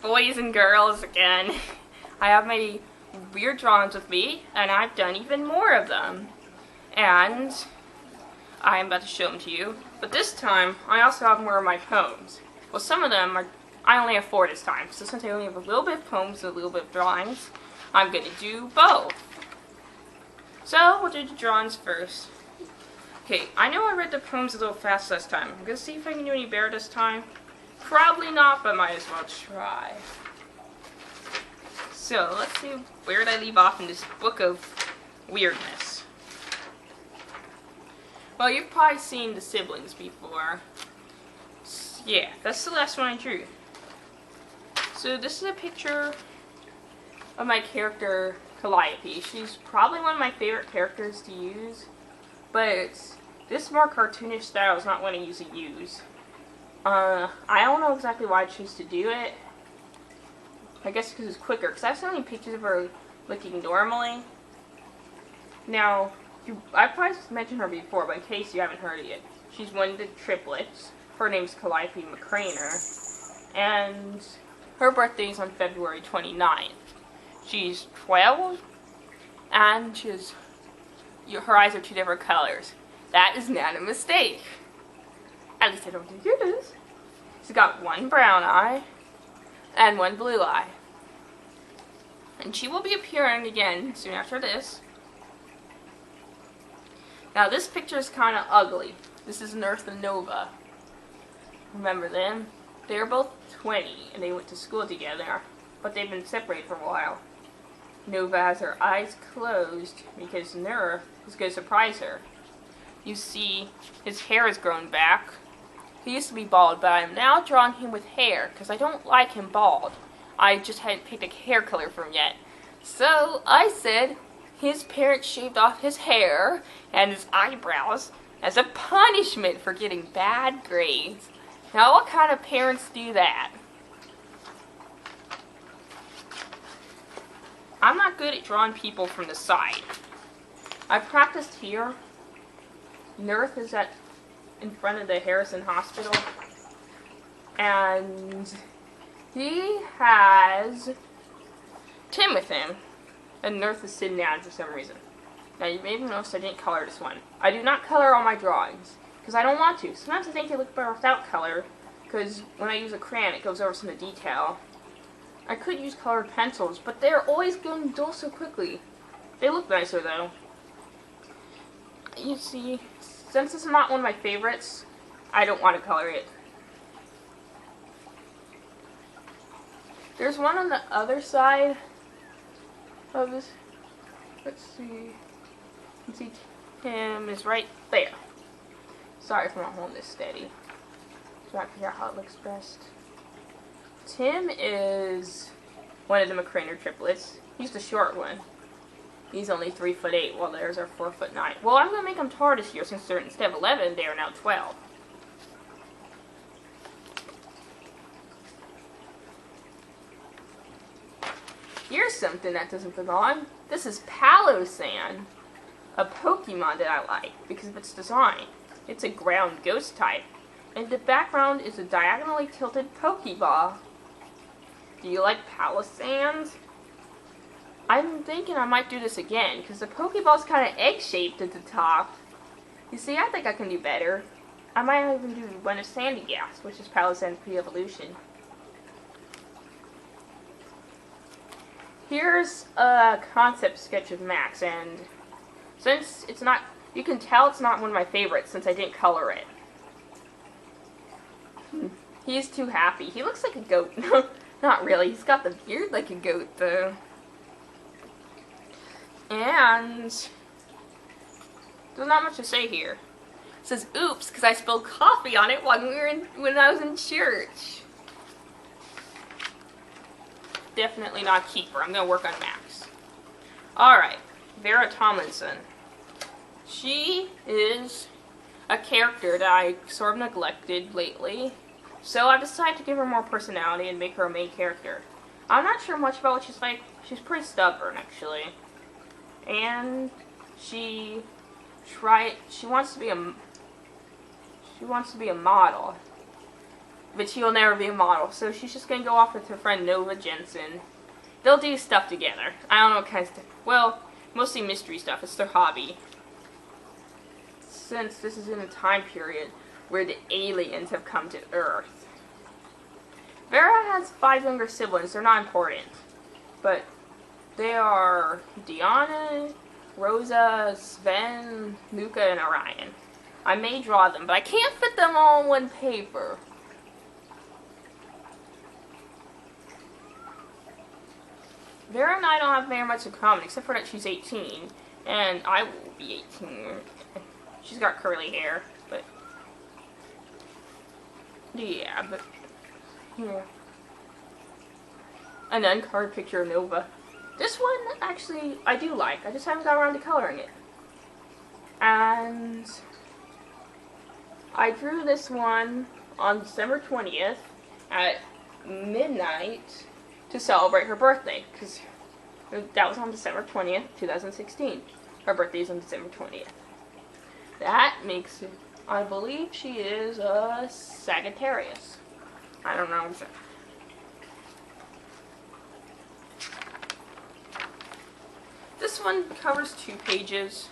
boys and girls again. I have my weird drawings with me, and I've done even more of them. And I'm about to show them to you. But this time, I also have more of my poems. Well, some of them are, I only have 4 this time. So since I only have a little bit of poems and a little bit of drawings, I'm going to do both. So, we'll do the drawings first. Okay, I know I read the poems a little fast last time. I'm going to see if I can do any better this time. Probably not, but might as well try. So, let's see, where did I leave off in this book of weirdness? Well, you've probably seen the siblings before. Yeah, that's the last one I drew. So this is a picture of my character, Calliope. She's probably one of my favorite characters to use, but this more cartoonish style is not what I usually use. I don't know exactly why I chose to do it. I guess because it's quicker, because I have so many pictures of her looking normally. Now, I've probably mentioned her before, but in case you haven't heard it yet, she's one of the triplets. Her name's Calliope Mcreigners, and her birthday is on February 29th. She's 12, and her eyes are 2 different colors. That is not a mistake. At least I don't think it is. She's got 1 brown eye and 1 blue eye. And she will be appearing again soon after this. Now this picture is kind of ugly. This is Nurth and Nova. Remember them? They were both 20 and they went to school together, but they've been separated for a while. Nova has her eyes closed because Nurth is going to surprise her. You see, his hair has grown back. He used to be bald, but I'm now drawing him with hair because I don't like him bald. I just hadn't picked a hair color for him yet. So I said his parents shaved off his hair and his eyebrows as a punishment for getting bad grades. Now what kind of parents do that? I'm not good at drawing people from the side. I practiced here. Nurth is in front of the Harrison Hospital, and he has Tim with him, and Nurth is sitting down for some reason. Now you may have noticed I didn't color this one. I do not color all my drawings, because I don't want to. Sometimes I think they look better without color, because when I use a crayon it goes over some of the detail. I could use colored pencils, but they're always going dull so quickly. They look nicer though. You see, since this is not one of my favorites, I don't want to color it. There's one on the other side of this. Let's see. You can see Tim is right there. Sorry if I'm not holding this steady. Trying to figure out how it looks best. Tim is one of the Mcreigners triplets. He's the short one. He's only 3'8", while theirs are 4'9". Well, I'm going to make them taller this year since they're, instead of 11, they are now 12. Here's something that doesn't belong. This is Palosan, a Pokemon that I like because of its design. It's a ground ghost type, and the background is a diagonally tilted Pokeball. Do you like Palosans? I'm thinking I might do this again, because the Pokeball's kind of egg-shaped at the top. You see, I think I can do better. I might even do one of Sandy Gas, which is Palosan's pre-evolution. Here's a concept sketch of Max, and since it's not, you can tell it's not one of my favorites since I didn't color it. He's too happy. He looks like a goat. Not really. He's got the beard like a goat, though. And there's not much to say here. It says, "Oops," because I spilled coffee on it when I was in church. Definitely not a keeper. I'm gonna work on Max. All right, Vera Tomlinson. She is a character that I sort of neglected lately, so I decided to give her more personality and make her a main character. I'm not sure much about what she's like. She's pretty stubborn, actually. And she wants to be a model. but she will never be a model. So she's just going to go off with her friend Nova Jensen. They'll do stuff together. I don't know what kind of stuff. Well, mostly mystery stuff. It's their hobby. Since this is in a time period where the aliens have come to Earth. Vera has 5 younger siblings. They're not important. But they are Deanna, Rosa, Sven, Luca, and Orion. I may draw them, but I can't fit them all on one paper. Vera and I don't have very much in common, except for that she's 18, and I will be 18. She's got curly hair, but yeah, an uncolored picture of Nova. This one, actually, I do like. I just haven't got around to coloring it. And I drew this one on December 20th at midnight to celebrate her birthday, because that was on December 20th, 2016. Her birthday is on December 20th. That makes it, I believe she is a Sagittarius. I don't know. This one covers 2 pages.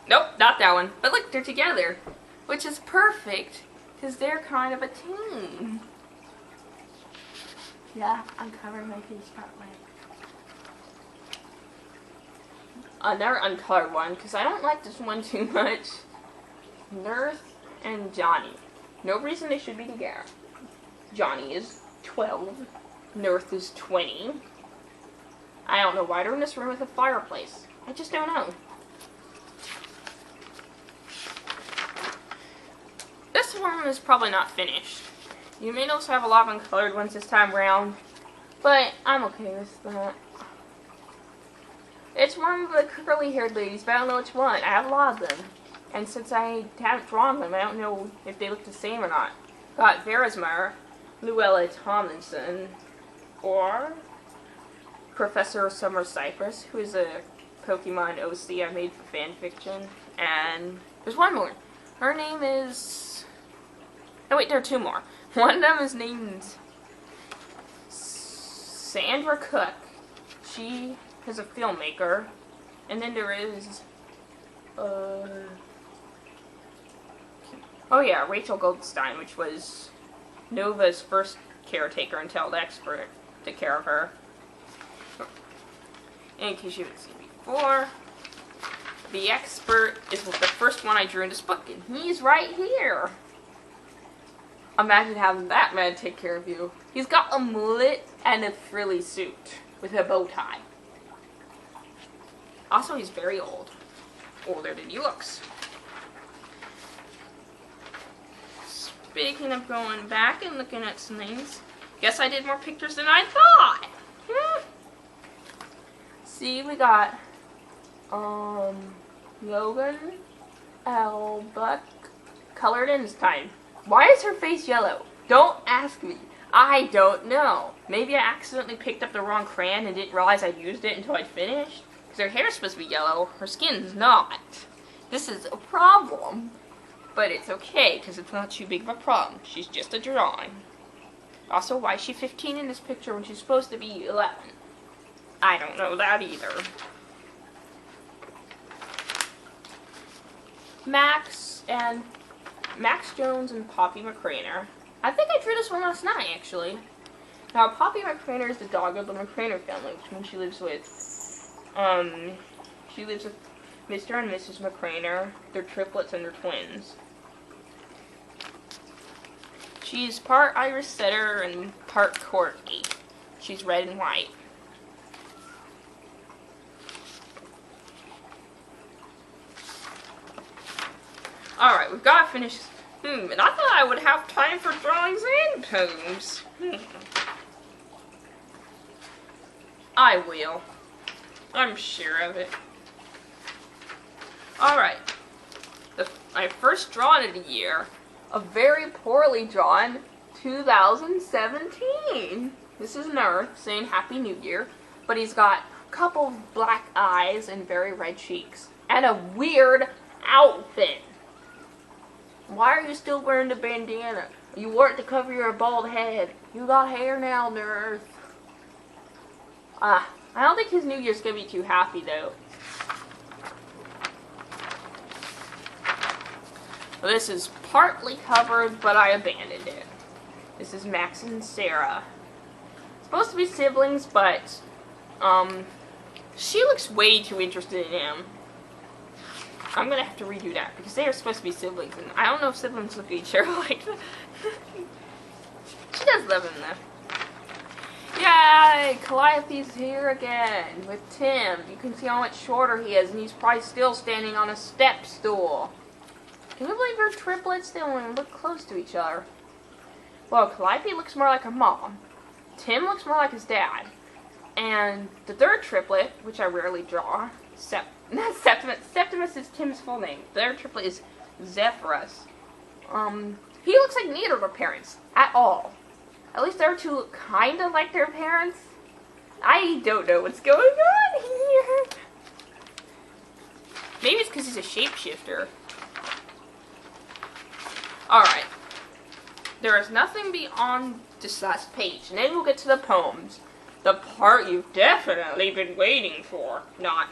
Nope, not that one. But look, they're together, which is perfect, because they're kind of a team. Yeah, I'm covering my page that way. Another uncolored one, because I don't like this one too much. Nurth and Johnny. No reason they should be together. Johnny is 12. Nurth is 20. I don't know why they're in this room with a fireplace. I just don't know. This one is probably not finished. You may also have a lot of uncolored ones this time around, but I'm okay with that. It's one of the curly-haired ladies, but I don't know which one. I have a lot of them. And since I haven't drawn them, I don't know if they look the same or not. Got Vera's mother, Luella Tomlinson, or Professor Summer Cypress, who is a Pokemon OC I made for fanfiction. And there's one more. Her name is... Oh wait, there are 2 more. One of them is named Sandra Cook. She is a filmmaker. And then there is... oh yeah, Rachel Goldstein, which was Nova's first caretaker until the expert took care of her. In case you haven't seen before, the expert is the first one I drew in this book, and he's right here. Imagine having that man take care of you. He's got a mullet and a frilly suit with a bow tie. Also, he's very old. Older than he looks. Speaking of going back and looking at some things, guess I did more pictures than I thought. See, we got Logan L. Buck colored in this time. Why is her face yellow? Don't ask me. I don't know. Maybe I accidentally picked up the wrong crayon and didn't realize I'd used it until I'd finished. Because her hair's supposed to be yellow, her skin's not. This is a problem. But it's okay, because it's not too big of a problem. She's just a drawing. Also, why is she 15 in this picture when she's supposed to be 11? I don't know that either. Max Jones and Poppy Mcreigners. I think I drew this one last night, actually. Now, Poppy Mcreigners is the dog of the Mcreigners family, which one she lives with. She lives with Mr. and Mrs. Mcreigners. They're triplets and they're twins. She's part Irish setter and part corgi. She's red and white. Alright, we've got to finish. And I thought I would have time for drawings and poems. I will. I'm sure of it. Alright. My first drawing of the year. A very poorly drawn 2017. This is Nurth saying Happy New Year. But he's got a couple of black eyes and very red cheeks. And a weird outfit. Why are you still wearing the bandana? You wore it to cover your bald head. You got hair now, Nurth. I don't think his New Year's gonna be too happy though. Well, this is partly covered, but I abandoned it. This is Max and Sarah. Supposed to be siblings, but she looks way too interested in him. I'm gonna have to redo that because they are supposed to be siblings, and I don't know if siblings look at each other like that. She does love him though. Yay! Calliope's here again with Tim. You can see how much shorter he is, and he's probably still standing on a step stool. Can you believe they're triplets? They don't even look close to each other. Well, Calliope looks more like her mom. Tim looks more like his dad. And the third triplet, which I rarely draw, Septimus is Tim's full name. The third triplet is Zephyrus. He looks like neither of their parents at all. At least their two look kind of like their parents. I don't know what's going on here. Maybe it's because he's a shapeshifter. Alright. There is nothing beyond this last page. And then we'll get to the poems. The part you've definitely been waiting for. Not.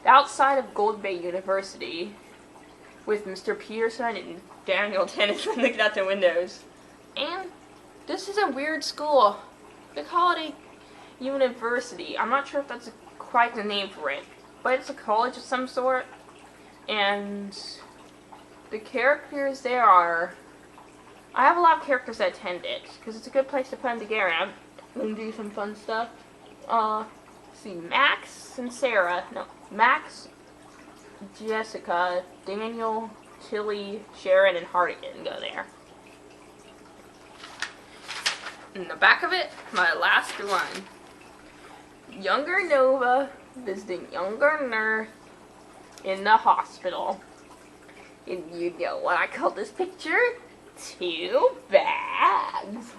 Outside of Gold Bay University, with Mr. Peterson and Daniel Tennyson looking out the windows. And this is a weird school. They call it a university. I'm not sure if that's quite the name for it, but it's a college of some sort. And the characters there are... I have a lot of characters that attend it, because it's a good place to put them together, and I'm going to do some fun stuff. Let's see, Max and Sarah. No, Max, Jessica, Daniel, Tilly, Sharon, and Hardigan go there. In the back of it, my last one. Younger Nova visiting younger Nurth in the hospital. And you know what I call this picture? 2 bags.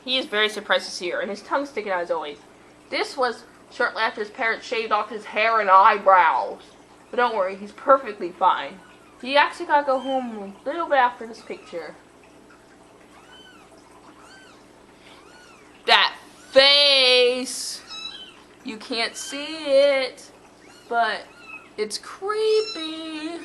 He is very surprised to see her, and his tongue sticking out as always. This was shortly after his parents shaved off his hair and eyebrows. But don't worry, he's perfectly fine. He actually got to go home a little bit after this picture. That face! You can't see it, but it's creepy.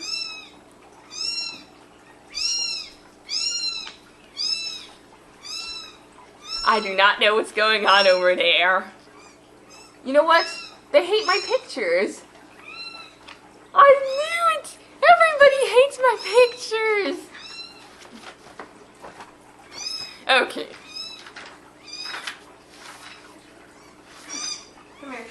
I do not know what's going on over there. You know what? They hate my pictures. I knew it! Everybody hates my pictures! Okay. Come here.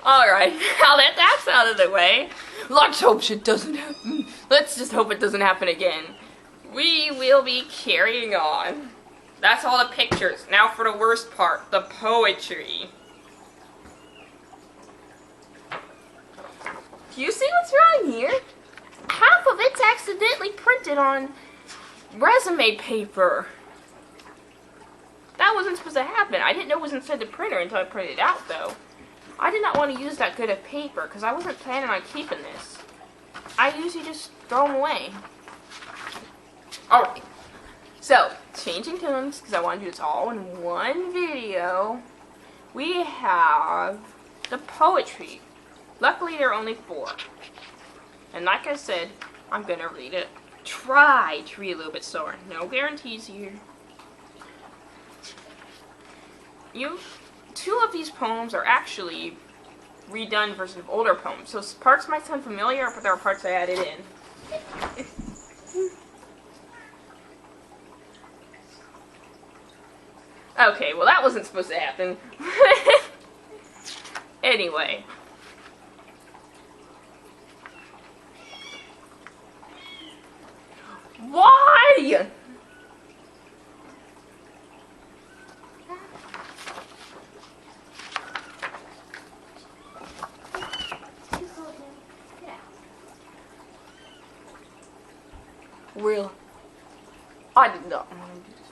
Alright, now that that's out of the way, let's hope it doesn't happen. Let's just hope it doesn't happen again. We will be carrying on. That's all the pictures. Now for the worst part, the poetry. Do you see what's wrong here? Half of it's accidentally printed on resume paper. That wasn't supposed to happen. I didn't know it was inside the printer until I printed it out, though. I did not want to use that good of paper because I wasn't planning on keeping this. I usually just throw them away. Alright. So, changing tunes, because I want to do this all in one video, we have the poetry. Luckily, there are only 4. And like I said, I'm going to read it. Try to read a little bit slower. No guarantees here. 2 of these poems are actually redone versions of older poems. So parts might sound familiar, but there are parts I added in. Okay, well that wasn't supposed to happen. Anyway. Why? Real. I did not want to do this.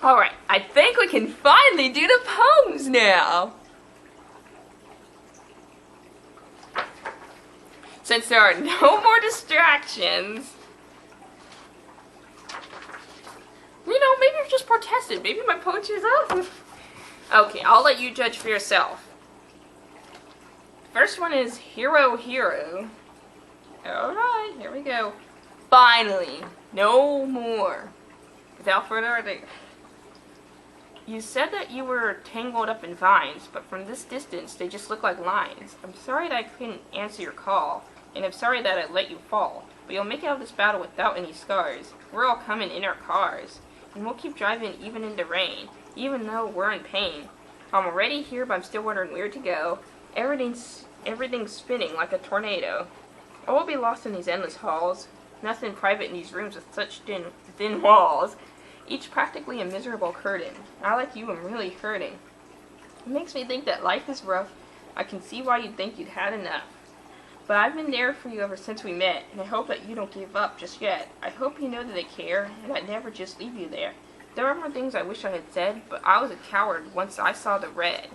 Alright, I think we can finally do the poems now. Since there are no more distractions, you know, maybe you're just protested. Maybe my poetry's up. Okay, I'll let you judge for yourself. First one is Hero Hero. Alright, here we go. Finally, no more. Without further ado. You said that you were tangled up in vines, but from this distance they just look like lines. I'm sorry that I couldn't answer your call, and I'm sorry that I let you fall. But you'll make it out of this battle without any scars. We're all coming in our cars. And we'll keep driving even in the rain, even though we're in pain. I'm already here, but I'm still wondering where to go. Everything's spinning like a tornado. I will be lost in these endless halls. Nothing private in these rooms with such thin walls. Each practically a miserable curtain. I, like you, am really hurting. It makes me think that life is rough. I can see why you'd think you'd had enough. But I've been there for you ever since we met, and I hope that you don't give up just yet. I hope you know that I care, and I'd never just leave you there. There are more things I wish I had said, but I was a coward once I saw the red.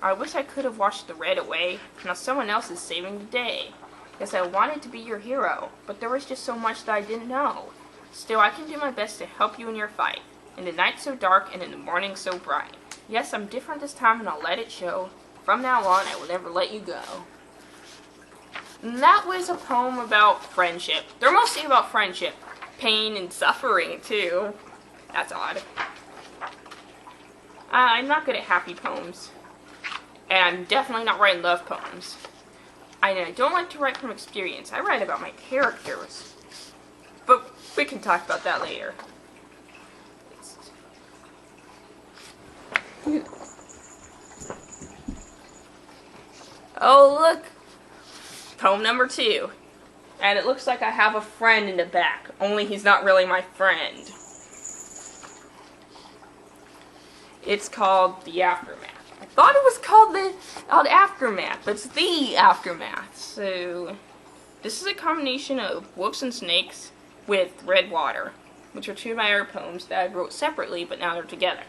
I wish I could have washed the red away. Now someone else is saving the day. Yes, I wanted to be your hero, but there was just so much that I didn't know. Still, I can do my best to help you in your fight. In the night so dark and in the morning so bright. Yes, I'm different this time and I'll let it show. From now on, I will never let you go. And that was a poem about friendship. They're mostly about friendship. Pain and suffering, too. That's odd. I'm not good at happy poems. And I'm definitely not writing love poems. I don't like to write from experience. I write about my characters. But we can talk about that later. Oh, look. Poem number 2. And it looks like I have a friend in the back. Only he's not really my friend. It's called The Aftermath. I thought it was called the Aftermath, but it's The Aftermath. So, this is a combination of Wolves and Snakes with Red Water, which are 2 of my other poems that I wrote separately, but now they're together.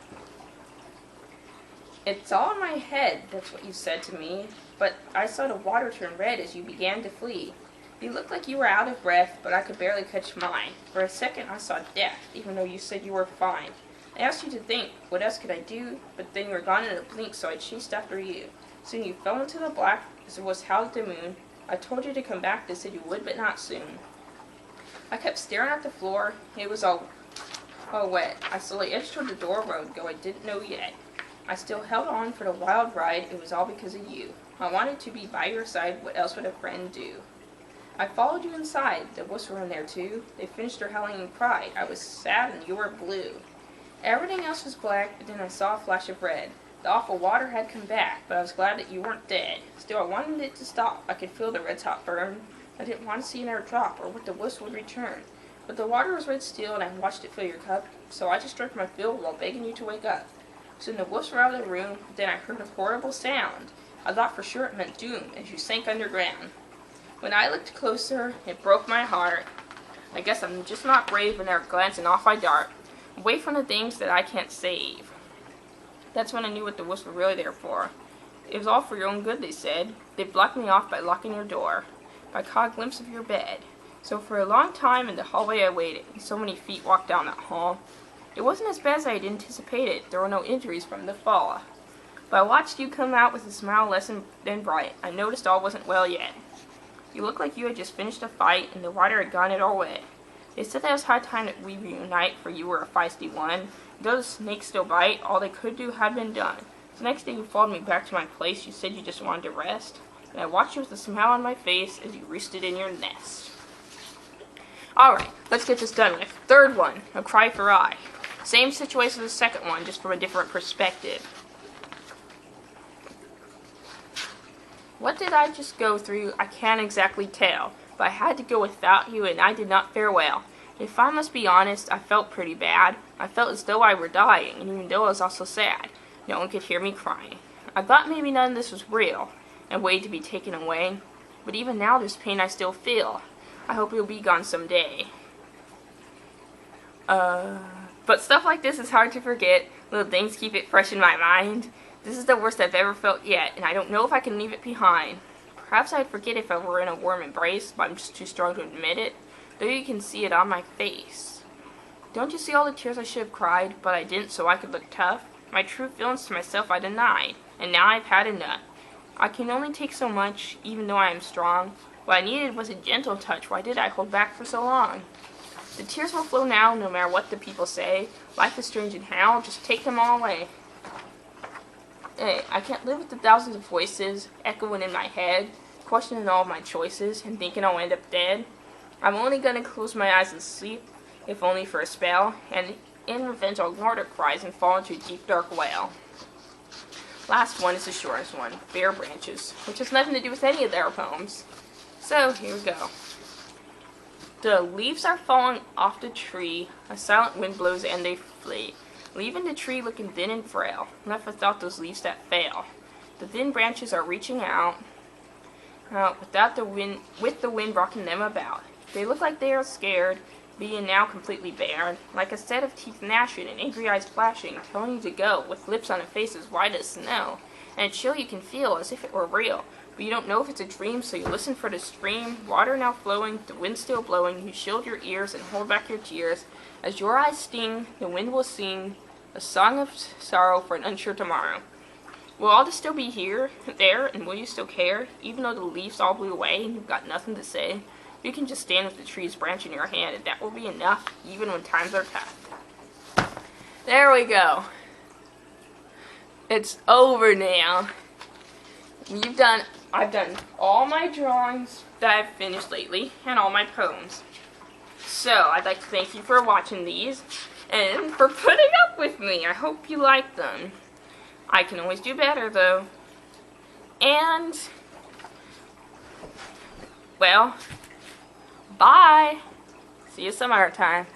It's all in my head, that's what you said to me, but I saw the water turn red as you began to flee. You looked like you were out of breath, but I could barely catch mine. For a second I saw death, even though you said you were fine. I asked you to think, what else could I do? But then you were gone in a blink, so I chased after you. Soon you fell into the black, as it was howled the moon. I told you to come back, they said you would, but not soon. I kept staring at the floor, it was all wet. I slowly edged toward the door where I would go, I didn't know yet. I still held on for the wild ride, it was all because of you. I wanted to be by your side, what else would a friend do? I followed you inside, the wolves were in there too. They finished their howling in pride. I was sad and you were blue. Everything else was black, but then I saw a flash of red. The awful water had come back, but I was glad that you weren't dead. Still, I wanted it to stop. I could feel the red's hot burn. I didn't want to see another drop, or what the wolves would return. But the water was red still, and I watched it fill your cup, so I just drank my fill while begging you to wake up. Soon the wolves were out of the room, but then I heard a horrible sound. I thought for sure it meant doom, as you sank underground. When I looked closer, it broke my heart. I guess I'm just not brave when they're glancing off I dart, away from the things that I can't save. That's when I knew what the wolves were really there for. It was all for your own good, they said. They blocked me off by locking your door. I caught a glimpse of your bed. So for a long time in the hallway I waited, and so many feet walked down that hall. It wasn't as bad as I had anticipated. There were no injuries from the fall. But I watched you come out with a smile less than bright. I noticed all wasn't well yet. You looked like you had just finished a fight, and the water had gotten it all wet. They said that it was high time that we reunite, for you were a feisty one. Though the snakes still bite, all they could do had been done. The next day you followed me back to my place. You said you just wanted to rest. And I watched you with a smile on my face as you roosted in your nest. Alright, let's get this done with. Third one, A Cry for I. Same situation as the second one, just from a different perspective. What did I just go through? I can't exactly tell. But I had to go without you, and I did not fare well. If I must be honest, I felt pretty bad. I felt as though I were dying, and even though I was also sad, no one could hear me crying. I thought maybe none of this was real, and waited to be taken away. But even now there's pain I still feel. I hope you'll be gone someday. But stuff like this is hard to forget. Little things keep it fresh in my mind. This is the worst I've ever felt yet, and I don't know if I can leave it behind. Perhaps I'd forget if I were in a warm embrace, but I'm just too strong to admit it, though you can see it on my face. Don't you see all the tears I should have cried, but I didn't so I could look tough? My true feelings to myself I denied, and now I've had enough. I can only take so much, even though I am strong. What I needed was a gentle touch. Why did I hold back for so long? The tears will flow now, no matter what the people say. Life is strange and how, just take them all away. Hey, I can't live with the thousands of voices echoing in my head, questioning all of my choices, and thinking I'll end up dead. I'm only gonna close my eyes and sleep, if only for a spell, and in revenge I'll ignore their cries and fall into a deep dark well. Last one is the shortest one, Bare Branches, which has nothing to do with any of their poems. So, here we go. The leaves are falling off the tree, a silent wind blows and they flee, leaving the tree looking thin and frail, left without those leaves that fail. The thin branches are reaching out, without the wind, with the wind rocking them about. They look like they are scared, being now completely bare, like a set of teeth gnashing and angry eyes flashing, telling you to go, with lips on a face as white as snow, and a chill you can feel as if it were real. But you don't know if it's a dream, so you listen for the stream, water now flowing, the wind still blowing. You shield your ears and hold back your tears. As your eyes sting, the wind will sing a song of sorrow for an unsure tomorrow. Will all this still be here, there, and will you still care? Even though the leaves all blew away and you've got nothing to say, you can just stand with the tree's branch in your hand, and that will be enough, even when times are tough. There we go. It's over now. I've done all my drawings that I've finished lately, and all my poems. So, I'd like to thank you for watching these, and for putting up with me. I hope you like them. I can always do better, though. And, well, bye. See you some other time.